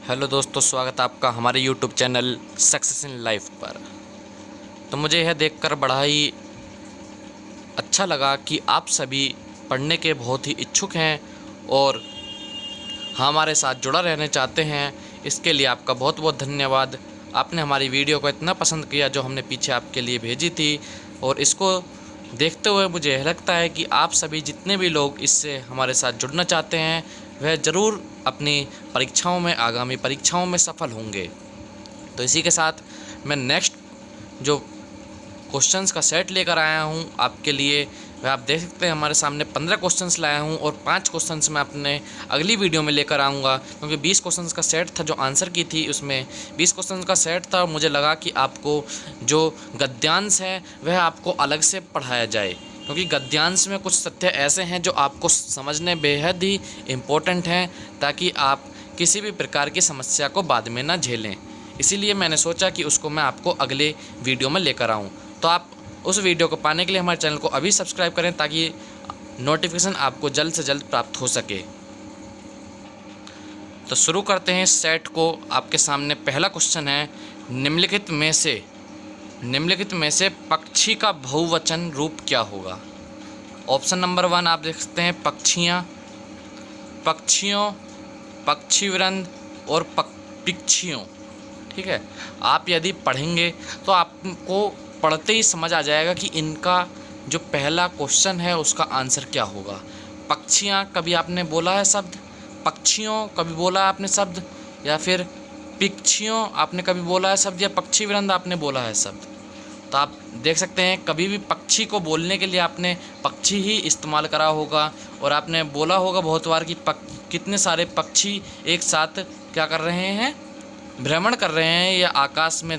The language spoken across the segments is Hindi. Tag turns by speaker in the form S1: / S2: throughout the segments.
S1: हेलो दोस्तों, स्वागत है आपका हमारे YouTube channel success in life पर। तो मुझे यह देखकर बड़ा ही अच्छा लगा कि आप सभी पढ़ने के बहुत ही इच्छुक हैं और हमारे साथ जुड़ा रहने चाहते हैं। इसके लिए आपका बहुत बहुत धन्यवाद। आपने हमारी वीडियो को इतना पसंद किया जो हमने पीछे आपके लिए भेजी थी, और इसको देखते हुए मुझे यह लगता है कि आप सभी जितने भी लोग इससे हमारे साथ जुड़ना चाहते हैं वह ज़रूर अपनी परीक्षाओं में, आगामी परीक्षाओं में सफल होंगे। तो इसी के साथ मैं नेक्स्ट जो क्वेश्चंस का सेट लेकर आया हूं आपके लिए, वह आप देख सकते हैं हमारे सामने 15 क्वेश्चंस लाया हूं, और 5 क्वेश्चंस मैं अपने अगली वीडियो में लेकर आऊंगा, क्योंकि 20 क्वेश्चंस का सेट था जो आंसर की थी। उसमें 20 क्वेश्चंस का सेट था, मुझे लगा कि आपको जो गद्यांश है वह आपको अलग से पढ़ाया जाए, क्योंकि गद्यांश में कुछ तथ्य ऐसे हैं जो आपको समझने बेहद ही इम्पोर्टेंट हैं, ताकि आप किसी भी प्रकार की समस्या को बाद में ना झेलें। इसीलिए मैंने सोचा कि उसको मैं आपको अगले वीडियो में लेकर आऊँ। तो आप उस वीडियो को पाने के लिए हमारे चैनल को अभी सब्सक्राइब करें, ताकि नोटिफिकेशन आपको जल्द से जल्द प्राप्त हो सके। तो शुरू करते हैं सेट को। आपके सामने पहला क्वेश्चन है, निम्नलिखित में से पक्षी का बहुवचन रूप क्या होगा। ऑप्शन नंबर 1 आप देख सकते हैं, पक्षियाँ, पक्षियों, पक्षीवृंद और पिक्षियों। ठीक है, आप यदि पढ़ेंगे तो आपको पढ़ते ही समझ आ जाएगा कि इनका जो पहला क्वेश्चन है उसका आंसर क्या होगा। पक्षियाँ कभी आपने बोला है शब्द, पक्षियों कभी बोला है आपने शब्द, या फिर पिक्षियों आपने कभी बोला है शब्द, या पक्षीवृंद आपने बोला है शब्द। तो आप देख सकते हैं कभी भी पक्षी को बोलने के लिए आपने पक्षी ही इस्तेमाल करा होगा, और आपने बोला होगा बहुत बार कि कितने सारे पक्षी एक साथ क्या कर रहे हैं, भ्रमण कर रहे हैं, या आकाश में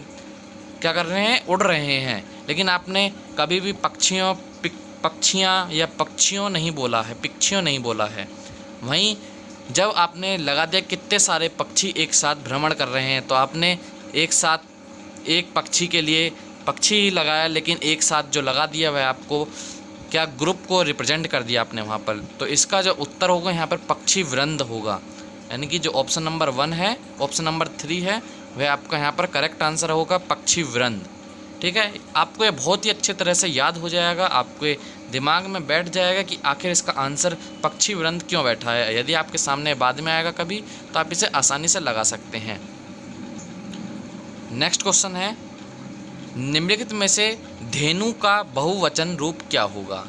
S1: क्या कर रहे हैं, उड़ रहे हैं। लेकिन आपने कभी भी पक्षियाँ या पक्षियों नहीं बोला है, पिक्षियों नहीं बोला है। वहीं जब आपने लगा दिया कितने सारे पक्षी एक साथ भ्रमण कर रहे हैं, तो आपने एक साथ एक पक्षी के लिए पक्षी ही लगाया, लेकिन एक साथ जो लगा दिया वह आपको क्या, ग्रुप को रिप्रेजेंट कर दिया आपने वहाँ पर। तो इसका जो उत्तर होगा यहाँ पर पक्षी वृंद होगा, यानी कि जो ऑप्शन नंबर 1 है, ऑप्शन नंबर 3 है, वह आपका यहाँ पर करेक्ट आंसर होगा पक्षी वृंद। ठीक है, आपको ये बहुत ही अच्छे तरह से याद हो जाएगा, आपके दिमाग में बैठ जाएगा कि आखिर इसका आंसर पक्षी वृंद क्यों बैठा है। यदि आपके सामने बाद में आएगा कभी, तो आप इसे आसानी से लगा सकते हैं। नेक्स्ट क्वेश्चन है, निम्नलिखित में से धेनु का बहुवचन रूप क्या होगा।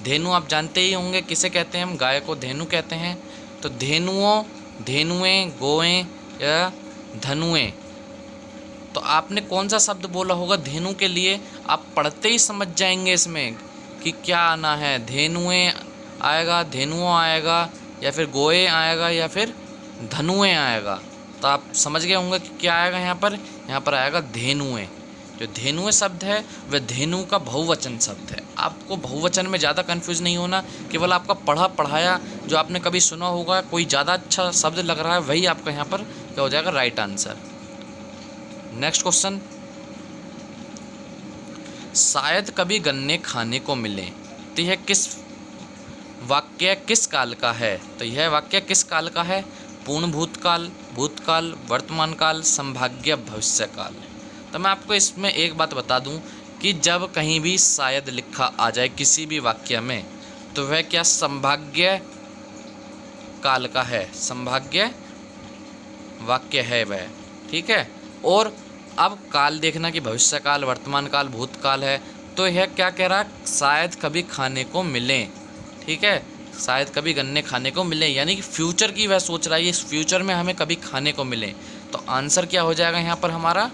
S1: धेनु आप जानते ही होंगे किसे कहते हैं, हम गाय को धेनु कहते हैं। तो धेनुओं, धेनुएं, गोएं या धनुएं। तो आपने कौन सा शब्द बोला होगा धेनु के लिए, आप पढ़ते ही समझ जाएंगे इसमें कि क्या आना है। धेनुएं आएगा, धेनुओं आएगा, या फिर गोए आएगा, या फिर धनुएं आएगा। तो आप समझ गए होंगे कि क्या आएगा यहाँ पर आएगा धेनुएं। जो धेनुएं शब्द है वह धेनु का बहुवचन शब्द है। आपको बहुवचन में ज़्यादा कंफ्यूज नहीं होना, केवल आपका पढ़ाया जो आपने कभी सुना होगा, कोई ज़्यादा अच्छा शब्द लग रहा है, वही आपका यहाँ पर क्या हो जाएगा, राइट आंसर। नेक्स्ट क्वेश्चन, शायद कभी गन्ने खाने को मिले। तो यह वाक्य किस काल का है। तो यह वाक्य किस काल का है, पूर्ण भूतकाल, भूतकाल, वर्तमान काल, संभाव्य भविष्य काल। तो मैं आपको इसमें एक बात बता दूं कि जब कहीं भी शायद लिखा आ जाए किसी भी वाक्य में, तो वह क्या, संभाव्य काल का है, संभाव्य वाक्य है वह। ठीक है, और अब काल देखना कि भविष्य काल, वर्तमान काल, भूतकाल है। तो यह क्या कह रहा है, शायद कभी खाने को मिले। ठीक है, शायद कभी गन्ने खाने को मिले, यानी कि फ्यूचर की वह सोच रहा है, इस फ्यूचर में हमें कभी खाने को मिले। तो आंसर क्या हो जाएगा यहाँ पर हमारा,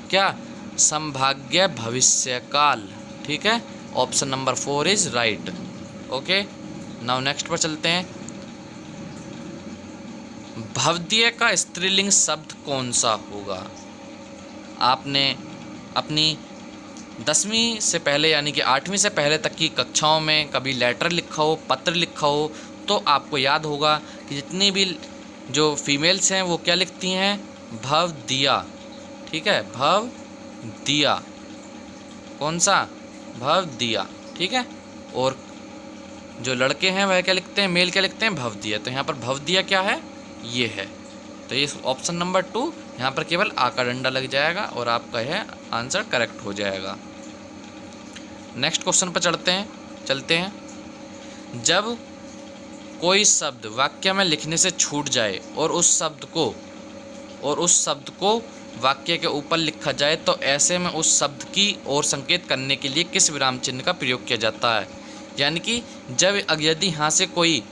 S1: क्या, संभाव्य भविष्य काल। ठीक है, option number 4 is right. Okay, now next पर चलते हैं। भवदीय का स्त्रीलिंग शब्द कौन सा होगा। आपने अपनी 10वीं से पहले यानी कि 8वीं से पहले तक की कक्षाओं में कभी लेटर लिखा हो, पत्र लिखा हो, तो आपको याद होगा कि जितनी भी जो फीमेल्स हैं वो क्या लिखती हैं, भव दिया। ठीक है, भव दिया, कौन सा, भव दिया। ठीक है, और जो लड़के हैं वह क्या लिखते हैं, मेल क्या लिखते हैं, भव दिया। तो यहाँ पर भव दिया क्या है, ये है। तो ये ऑप्शन नंबर 2 यहाँ पर केवल आ का डंडा लग जाएगा और आपका यह आंसर करेक्ट हो जाएगा। नेक्स्ट क्वेश्चन पर चलते हैं। जब कोई शब्द वाक्य में लिखने से छूट जाए और उस शब्द को वाक्य के ऊपर लिखा जाए तो ऐसे में उस शब्द की ओर संकेत करने के लिए किस विराम चिन्ह का प्रयोग किया जाता है। यानी कि यदि यहाँ से कोई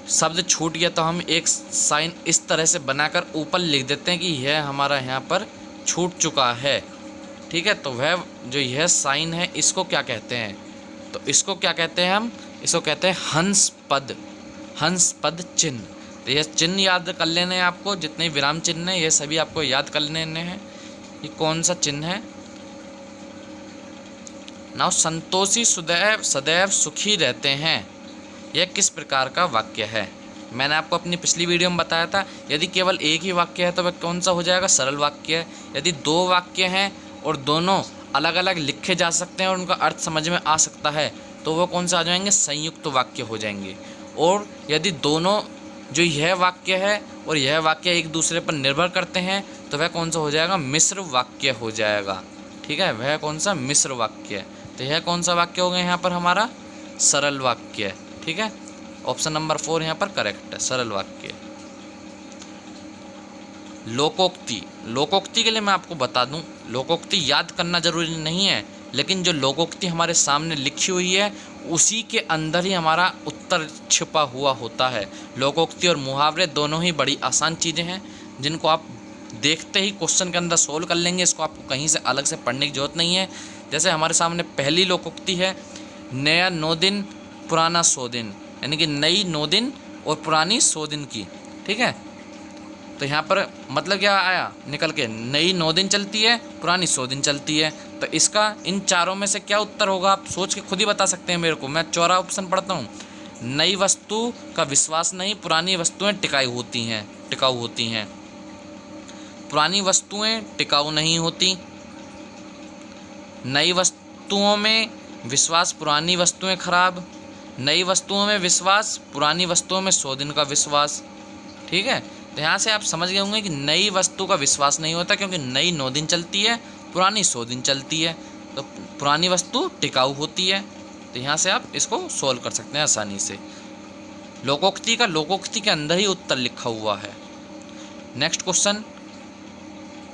S1: शब्द छूट गया तो हम एक साइन इस तरह से बनाकर ऊपर लिख देते हैं कि यह हमारा यहाँ पर छूट चुका है। ठीक है, तो वह जो यह साइन है इसको क्या कहते हैं? तो इसको क्या कहते हैं? हम इसको कहते हैं हंस पद चिन्ह। तो यह चिन्ह याद कर लेने हैं आपको, जितने विराम चिन्ह हैं ये सभी आपको याद कर लेने हैं। ये कौन सा चिन्ह है? नाउ संतोषी सदैव सुखी रहते हैं, यह किस प्रकार का वाक्य है? मैंने आपको अपनी पिछली वीडियो में बताया था, यदि केवल एक ही वाक्य है तो वह कौन सा हो जाएगा? सरल वाक्य है। यदि 2 वाक्य हैं और दोनों अलग अलग लिखे जा सकते हैं और उनका अर्थ समझ में आ सकता है तो वो कौन सा आ जाएंगे? संयुक्त वाक्य हो जाएंगे। और यदि दोनों जो यह वाक्य है और यह वाक्य एक दूसरे पर निर्भर करते हैं तो वह कौन सा हो जाएगा? मिश्र वाक्य हो जाएगा। ठीक है, वह कौन सा? मिश्र वाक्य। तो यह कौन सा वाक्य हो गया यहाँ पर? हमारा सरल वाक्य। ठीक है, ऑप्शन नंबर 4 यहाँ पर करेक्ट है, सरल वाक्य। लोकोक्ति के लिए मैं आपको बता दूं, लोकोक्ति याद करना जरूरी नहीं है, लेकिन जो लोकोक्ति हमारे सामने लिखी हुई है उसी के अंदर ही हमारा उत्तर छिपा हुआ होता है। लोकोक्ति और मुहावरे दोनों ही बड़ी आसान चीज़ें हैं जिनको आप देखते ही क्वेश्चन के अंदर सोल्व कर लेंगे। इसको आपको कहीं से अलग से पढ़ने की जरूरत नहीं है। जैसे हमारे सामने पहली लोकोक्ति है, नया 9 दिन पुराना 100 दिन, यानी कि नई 9 दिन और पुरानी 100 दिन की। ठीक है, तो यहाँ पर मतलब क्या आया निकल के? नई 9 दिन चलती है, पुरानी 100 दिन चलती है। तो इसका इन चारों में से क्या उत्तर होगा? आप सोच के खुद ही बता सकते हैं मेरे को। मैं चौथा ऑप्शन पढ़ता हूँ। नई वस्तु का विश्वास नहीं, पुरानी वस्तुएं टिकाऊ होती हैं। पुरानी वस्तुएं टिकाऊ नहीं होती। नई वस्तुओं में विश्वास, पुरानी वस्तुएं खराब। नई वस्तुओं में विश्वास, पुरानी वस्तुओं में 100 दिन का विश्वास। ठीक है, तो यहाँ से आप समझ गए होंगे कि नई वस्तु का विश्वास नहीं होता क्योंकि नई 9 दिन चलती है, पुरानी 100 दिन चलती है, तो पुरानी वस्तु टिकाऊ होती है। तो यहाँ से आप इसको सोल्व कर सकते हैं आसानी से। लोकोक्ति के अंदर ही उत्तर लिखा हुआ है। नेक्स्ट क्वेश्चन,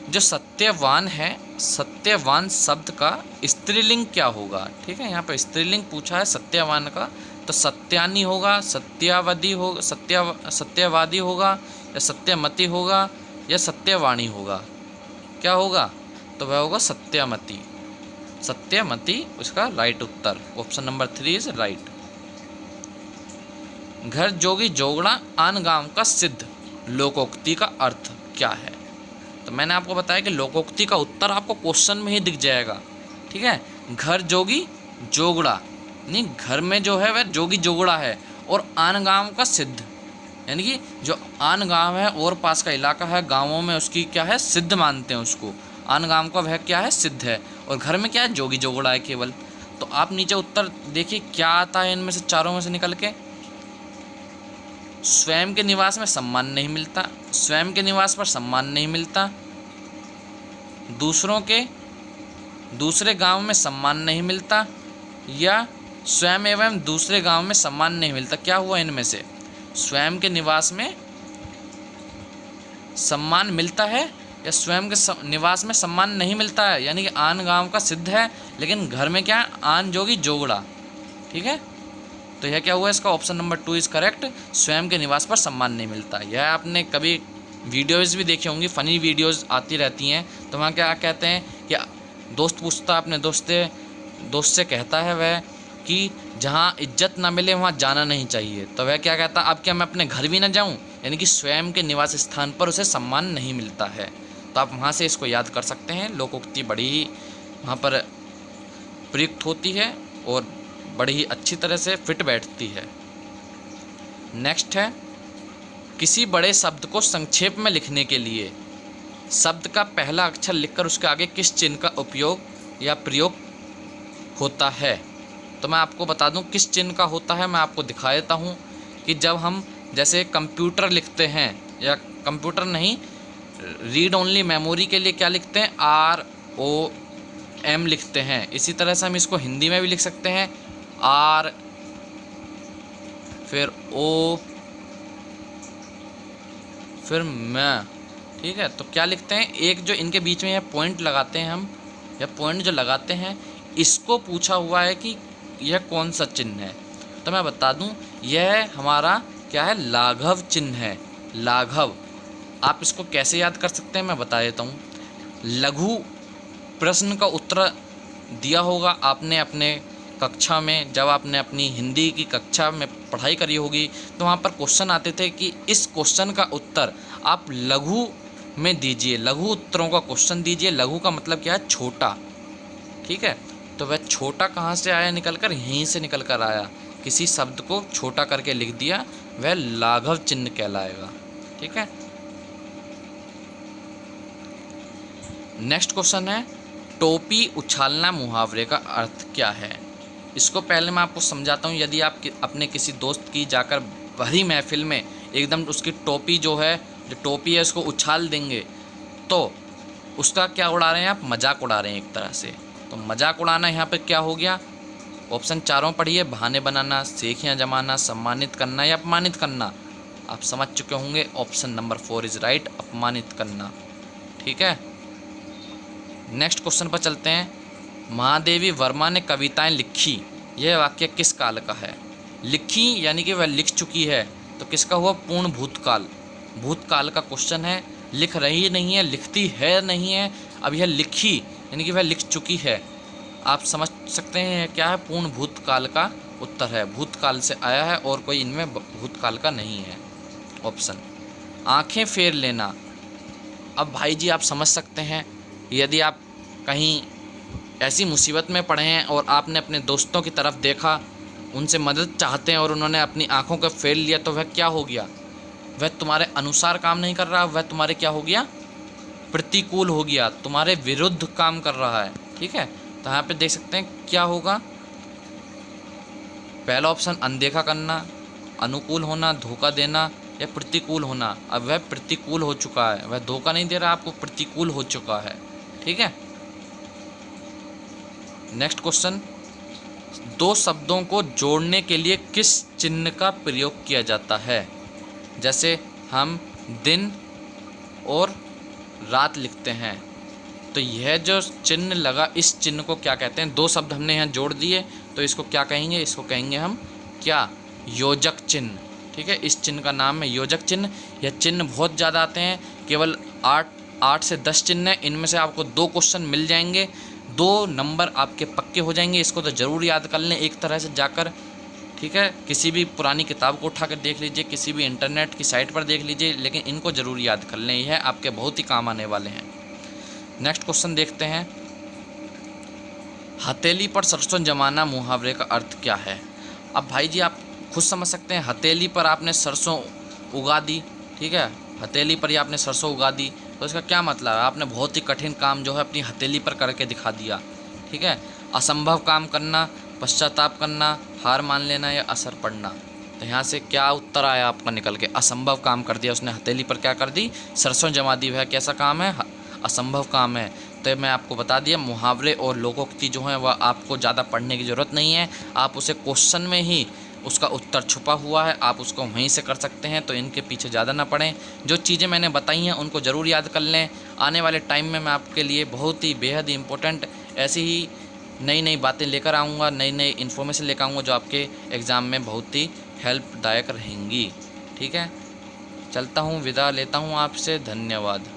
S1: जो सत्यवान है, सत्यवान शब्द का स्त्रीलिंग क्या होगा? ठीक है, यहाँ पर स्त्रीलिंग पूछा है सत्यवान का, तो सत्यानी होगा, सत्यवादी होगा, या सत्यमती होगा, या सत्यवाणी होगा? क्या होगा? तो वह होगा सत्यमती उसका right Uttar. Option number 3 is right. घर जोगी जोगड़ा आन गांव का सिद्ध, लोकोक्ति का अर्थ क्या है? तो मैंने आपको बताया कि लोकोक्ति का उत्तर आपको क्वेश्चन में ही दिख जाएगा। ठीक है, घर जोगी जोगड़ा, नहीं घर में जो है वह जोगी जोगड़ा है, और आन गांव का सिद्ध, यानी कि जो आन गांव है और पास का इलाका है, गांवों में उसकी क्या है? सिद्ध मानते हैं उसको। आन गांव का वह क्या है? सिद्ध है। और घर में क्या है? जोगी जोगड़ा है केवल। तो आप नीचे उत्तर देखिए क्या आता है इनमें से, चारों में से निकल के। स्वयं के निवास में सम्मान नहीं मिलता, स्वयं के निवास पर सम्मान नहीं मिलता, दूसरे गांव में सम्मान नहीं मिलता, या स्वयं एवं दूसरे गांव में सम्मान नहीं मिलता। क्या हुआ इनमें से? स्वयं के निवास में सम्मान मिलता है या स्वयं के निवास में सम्मान नहीं मिलता है, यानी कि आन गांव का सिद्ध है लेकिन घर में क्या है? आन जोगी जोगड़ा। ठीक है, तो यह क्या हुआ? इसका ऑप्शन नंबर 2 इज़ करेक्ट। स्वयं के निवास पर सम्मान नहीं मिलता। यह आपने कभी वीडियोज़ भी देखी होंगी, फ़नी वीडियोज़ आती रहती हैं, तो वहाँ क्या कहते हैं कि दोस्त पूछता अपने दोस्त से कहता है वह कि जहाँ इज्जत ना मिले वहाँ जाना नहीं चाहिए। तो वह क्या कहता? अब क्या मैं अपने घर भी ना जाऊँ? यानी कि स्वयं के निवास स्थान पर उसे सम्मान नहीं मिलता है। तो आप वहाँ से इसको याद कर सकते हैं। लोकोक्ति बड़ी ही वहाँ पर प्रयुक्त होती है और बड़ी ही अच्छी तरह से फिट बैठती है। नेक्स्ट है, किसी बड़े शब्द को संक्षेप में लिखने के लिए शब्द का पहला अक्षर लिखकर उसके आगे किस चिन्ह का उपयोग या प्रयोग होता है? तो मैं आपको बता दूं किस चिन्ह का होता है। मैं आपको दिखा देता हूं कि जब हम जैसे कंप्यूटर लिखते हैं या कंप्यूटर नहीं, रीड ओनली मेमोरी के लिए क्या लिखते हैं, ROM लिखते हैं। इसी तरह से हम इसको हिंदी में भी लिख सकते हैं, R फिर O फिर मैं, ठीक है। तो क्या लिखते हैं, एक जो इनके बीच में यह पॉइंट लगाते हैं हम, यह पॉइंट जो लगाते हैं, इसको पूछा हुआ है कि यह कौन सा चिन्ह है। तो मैं बता दूं, यह हमारा क्या है, लाघव चिन्ह है। लाघव, आप इसको कैसे याद कर सकते हैं मैं बता देता हूँ। लघु प्रश्न का उत्तर दिया होगा आपने अपने कक्षा में, जब आपने अपनी हिंदी की कक्षा में पढ़ाई करी होगी, तो वहाँ पर क्वेश्चन आते थे कि इस क्वेश्चन का उत्तर आप लघु में दीजिए, लघु उत्तरों का क्वेश्चन दीजिए। लघु का मतलब क्या है, छोटा, ठीक है। तो वह छोटा कहाँ से आया निकल कर, यहीं से निकल कर आया, किसी शब्द को छोटा करके लिख दिया, वह लाघव चिन्ह कहलाएगा, ठीक है। नेक्स्ट क्वेश्चन है, टोपी उछालना मुहावरे का अर्थ क्या है। इसको पहले मैं आपको समझाता हूँ। यदि आप अपने किसी दोस्त की जाकर भरी महफिल में एकदम उसकी टोपी जो है, जो टोपी है उसको उछाल देंगे, तो उसका क्या उड़ा रहे हैं आप, मजाक उड़ा रहे हैं एक तरह से। तो मजाक उड़ाना यहाँ पे क्या हो गया, ऑप्शन चारों पढ़िए, बहाने बनाना, सेखियाँ जमाना, सम्मानित करना या अपमानित करना। आप समझ चुके होंगे, ऑप्शन नंबर 4 इज़ राइट, अपमानित करना, ठीक है। नेक्स्ट क्वेश्चन पर चलते हैं। महादेवी वर्मा ने कविताएं लिखी, यह वाक्य किस काल का है। लिखी यानी कि वह लिख चुकी है, तो किसका हुआ, पूर्ण भूतकाल, भूतकाल का क्वेश्चन है। लिख रही नहीं है, लिखती है नहीं है, अब यह लिखी यानी कि वह लिख चुकी है। आप समझ सकते हैं क्या है, पूर्ण भूतकाल का उत्तर है, भूतकाल से आया है और कोई इनमें भूतकाल का नहीं है ऑप्शन। आंखें फेर लेना, अब भाई जी आप समझ सकते हैं, यदि आप कहीं ऐसी मुसीबत में पड़े हैं और आपने अपने दोस्तों की तरफ देखा, उनसे मदद चाहते हैं और उन्होंने अपनी आंखों को फेर लिया, तो वह क्या हो गया, वह तुम्हारे अनुसार काम नहीं कर रहा, वह तुम्हारे क्या हो गया, प्रतिकूल हो गया, तुम्हारे विरुद्ध काम कर रहा है, ठीक है। तो यहाँ पे देख सकते हैं क्या होगा, पहला ऑप्शन अनदेखा करना, अनुकूल होना, धोखा देना या प्रतिकूल होना। अब वह प्रतिकूल हो चुका है, वह धोखा नहीं दे रहा आपको, प्रतिकूल हो चुका है, ठीक है। नेक्स्ट क्वेश्चन, दो शब्दों को जोड़ने के लिए किस चिन्ह का प्रयोग किया जाता है। जैसे हम दिन और रात लिखते हैं, तो यह जो चिन्ह लगा, इस चिन्ह को क्या कहते हैं। दो शब्द हमने यहाँ जोड़ दिए, तो इसको क्या कहेंगे, इसको कहेंगे हम क्या, योजक चिन्ह, ठीक है। इस चिन्ह का नाम है योजक चिन्ह। यह चिन्ह बहुत ज़्यादा आते हैं, केवल 8 से 10 चिन्ह हैं, इनमें से आपको 2 क्वेश्चन मिल जाएंगे, 2 नंबर आपके पक्के हो जाएंगे। इसको तो ज़रूर याद कर लें एक तरह से जाकर, ठीक है। किसी भी पुरानी किताब को उठाकर देख लीजिए, किसी भी इंटरनेट की साइट पर देख लीजिए, लेकिन इनको ज़रूर याद कर लें, यह आपके बहुत ही काम आने वाले हैं। नेक्स्ट क्वेश्चन देखते हैं, हथेली पर सरसों जमाना मुहावरे का अर्थ क्या है। अब भाई जी आप खुद समझ सकते हैं, हथेली पर आपने सरसों उगा दी, ठीक है, हथेली पर ही आपने सरसों उगा दी, तो इसका क्या मतलब है, आपने बहुत ही कठिन काम जो है अपनी हथेली पर करके दिखा दिया, ठीक है। असंभव काम करना, पश्चाताप करना, हार मान लेना या असर पड़ना। तो यहाँ से क्या उत्तर आया आपका निकल के, असंभव काम कर दिया उसने, हथेली पर क्या कर दी, सरसों जमा दी। वह कैसा काम है, असंभव काम है। तो मैं आपको बता दिया, मुहावरे और लोकोक्ति जो है वह आपको ज़्यादा पढ़ने की ज़रूरत नहीं है, आप उसे क्वेश्चन में ही उसका उत्तर छुपा हुआ है, आप उसको वहीं से कर सकते हैं। तो इनके पीछे ज़्यादा ना पड़ें, जो चीज़ें मैंने बताई हैं उनको ज़रूर याद कर लें। आने वाले टाइम में मैं आपके लिए बहुत ही बेहद ही इम्पोर्टेंट ऐसी ही नई नई बातें लेकर आऊँगा, नई नई इन्फॉर्मेशन लेकर आऊँगा जो आपके एग्ज़ाम में बहुत ही हेल्पदायक रहेंगी, ठीक है। चलता हूँ, विदा लेता हूँ आपसे, धन्यवाद।